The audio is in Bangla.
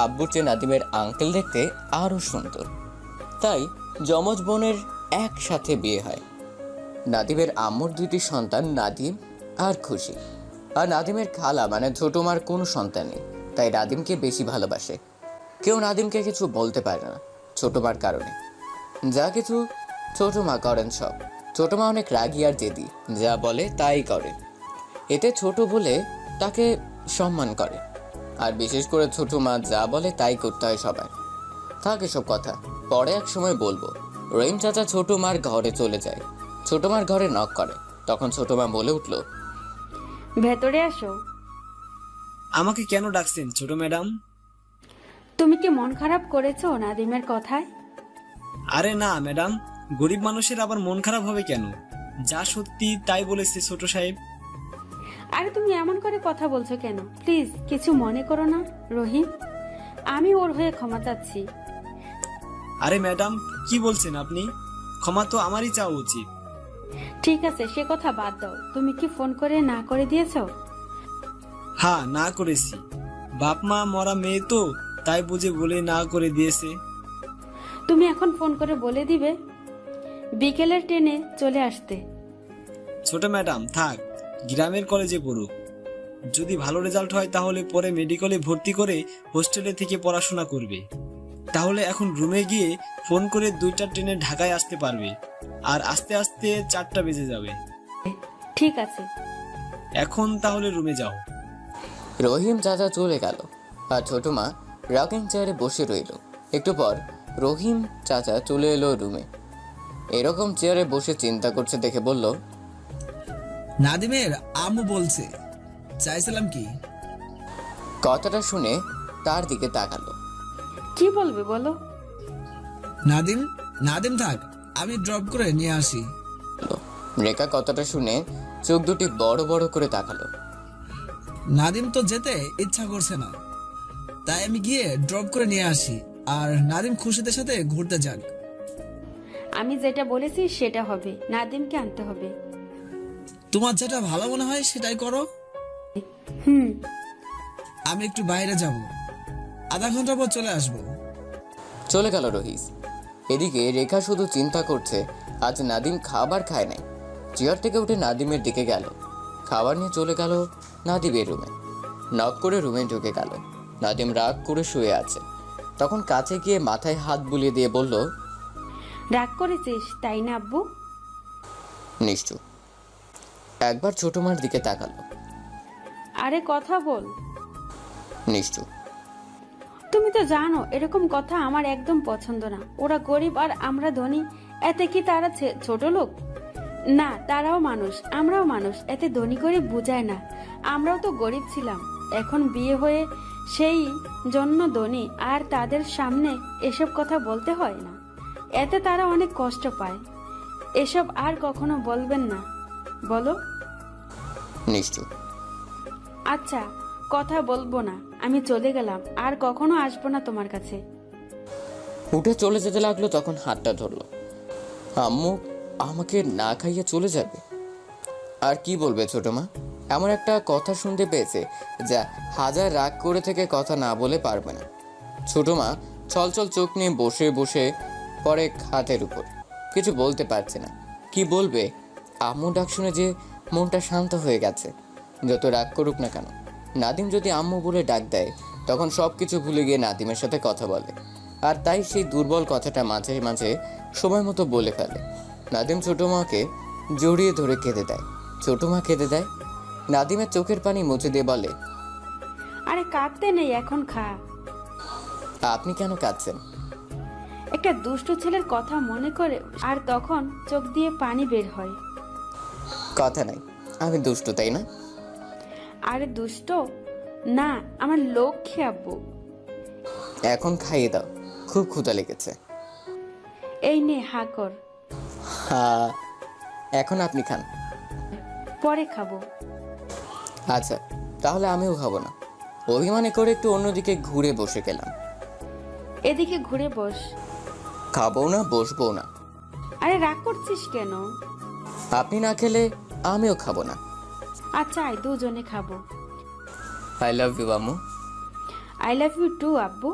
আব্বুর চেয়ে নাদিমের আঙ্কেল দেখতে আরও সুন্দর, তাই যমজ বোনের একসাথে বিয়ে হয়। নাদিমের আম্মুর দুইটি সন্তান নাদিম আর খুশি। আর নাদিমের খালা মানে ছোট মার কোনো সন্তান নেই, তাই নাদিমকে বেশি ভালোবাসে। কেউ নাদিমকে কিছু বলতে পারে না ছোট মার কারণে। যা কিছু ছোট মা করেন সব। ছোট মা অনেক রাগী আর জেদি, যা বলে তাই করে। এতে ছোট বলে তাকে সম্মান করে। আর বিশেষ করে ছোট মা যা বলে তাই করতে হয় সবার। থাক এসব কথা, পরে এক সময় বলবো। রহিম চাচা ছোট মার ঘরে চলে যায়। ছোট মার ঘরে নক করে, তখন ছোট মা বলে উঠল, ভেতরে আসো। আমাকে কেন ডাকছেন ছোট ম্যাডাম? তুমি কি মন খারাপ করেছো নাদিমের কথায়? আরে না ম্যাডাম, গরিব মানুষের আবার মন খারাপ হবে কেন? যা সত্যি তাই বলেছে ছোট সাহেব। আরে তুমি এমন করে কথা বলছো কেন? প্লিজ কিছু মনে করো না রহিম, আমি ওর হয়ে ক্ষমা চাচ্ছি। আরে ম্যাডাম, কি বলছেন আপনি? ক্ষমা তো আমারই চাওয়া উচিত। ঠিক আছে, সে কথা বাদ দাও। তুমি কি ফোন করে না করে দিয়েছো? হ্যাঁ, না করেছি। বাপ মা মরা মেয়ে তো, তাই বুঝে বলে না করে দিয়েছে। তুমি এখন ফোন করে বলে দিবে বিকেলের ট্রেনে চলে আসতে। ছোট ম্যাডাম থাক, গ্রামের কলেজে পড়ুক। যদি ভালো রেজাল্ট হয় তাহলে পরে মেডিকেলে ভর্তি করে হোস্টেলে থেকে পড়াশোনা করবে। তাহলে এখন রুমে গিয়ে ফোন করে 2টা ট্রেনে ঢাকায় আসতে পারবে। আর আস্তে আস্তে 4টা বেজে যাবে। ঠিক আছে, এখন তাহলে রুমে যাও। রহিম চাচা চলে গেল আর ছোট মা রকিং চেয়ারে বসে রইল। একটু পর রহিম চাচা চলে এলো রুমে। এরকম চেয়ারে বসে চিন্তা করছে দেখে বলল, নাদিমের আম্মু বলছে, চাইছিলাম কি? কথাটা শুনে তার দিকে তাকালো। কি বলবে বলো। নাদিম নাদিম থাক, আমি ড্রপ করে নিয়ে আসি। রেখা কথাটা শুনে চোখ দুটি বড় বড় করে তাকালো। নাদিম তো যেতে ইচ্ছা করছে না, তাই আমি গিয়ে ড্রপ করে নিয়ে আসি। আর নাদিম খুশিদের সাথে ঘুরতে যাক। আমি যেটা বলেছি সেটা হবে, নাদিমকে আনতে হবে। তোমার যেটা ভালো মনে হয় সেটাই করো। হুম। আমি একটু বাইরে যাব, আধা ঘন্টা পর চলে আসবো। চলে গেল রহিস। এদিকে রেখা শুধু চিন্তা করছে আজ নাদিম খাবার খায় নাই। চেয়ার থেকে উঠে নাদিমের দিকে গেল, খাবার নিয়ে চলে গেল নাদিমের রুমে। নক করে রুমে ঢুকে গেল। নাদিম রাগ করে শুয়ে আছে। তখন কাছে গিয়ে মাথায় হাত বুলিয়ে দিয়ে বলল, রাগ করেছিস তাই না আব্বু? নিশ্চয়। একবার ছোট মার দিকে তাকালো। আরে কথা বল। নিশ্চয়। তুমি তো জানো এরকম কথা আমার একদম পছন্দ না। ওরা গরিব আর আমরা ধনী, এতে কি তারা ছোট লোক? না, তারাও মানুষ, আমরাও মানুষ, এতে ধনী গরিব বুঝায় না। আমরাও তো গরিব ছিলাম, এখন বিয়ে হয়ে সেই জন্য ধনী, আর তাদের সামনে এসব কথা বলতে হয় না। এতে তারা অনেক কষ্ট পায়। এসব আর কখনো বলবেন না, বলো। নিশ্চয়। আচ্ছা, কথা বলবো না, আমি চলে গেলাম, আর কখনো আসবো না তোমার কাছে। উঠে চলে যেতে লাগলো, তখন হাতটা ধরলো। আম্মু আমাকে না খাইয়ে চলে যাবে? আর কি বলবে ছোট মা? এমন একটা কথা শুনতে পেয়েছে যা হাজার রাগ করে থেকে কথা না বলে পারবে না। ছোট মা ছলছল চোখ নিয়ে বসে বসে পরে খাটের উপর, কিছু বলতে পারছে না। কি বলবে? আম্মু ডাক শুনে যে মনটা শান্ত হয়ে গেছে। যত রাগ করুক না কেন, নাদিম যদি আম্মু বলে ডাক দেয় তখন সব কিছু ভুলে গিয়ে নাদিমের সাথে কথা বলে। আর তাই সেই দুর্বল কথাটা মাঝে মাঝে সময় মতো বলে ফেলে। নাদিম ছোট মাকে জড়িয়ে ধরে কেঁদে দেয়। ছোট মা কেঁদে দেয়। নাদিমের চোখের পানি মুছে দিয়ে বলে, আরে কাঁদতে নেই, এখন খা। আপনি কেন কাঁদছেন? একটা দুষ্টু ছেলের কথা মনে করে, আর তখন চোখ দিয়ে পানি বের হয়। কথা নাই, আমি দুষ্টু তাই না? আরে দুষ্ট না, আমার লক্ষ্যে আব্বু। এখন খাইয়ে দাও, খুব ক্ষুধা লেগেছে। এই নে, হা কর। হ্যাঁ, এখন আপনি খান। পরে খাবো। আচ্ছা, তাহলে আমিও খাবো না। অভিমানে করে একটু অন্যদিকে ঘুরে বসে গেলাম। এদিকে ঘুরে বস। খাবো না, বসবো না। আরে রাগ করছিস কেন? আপনি না খেলে আমিও খাবো না। আচ্ছা আয়, দুজনে খাবো। আই লাভ ইউ আম্মু। আই লাভ ইউ টু আব্বু।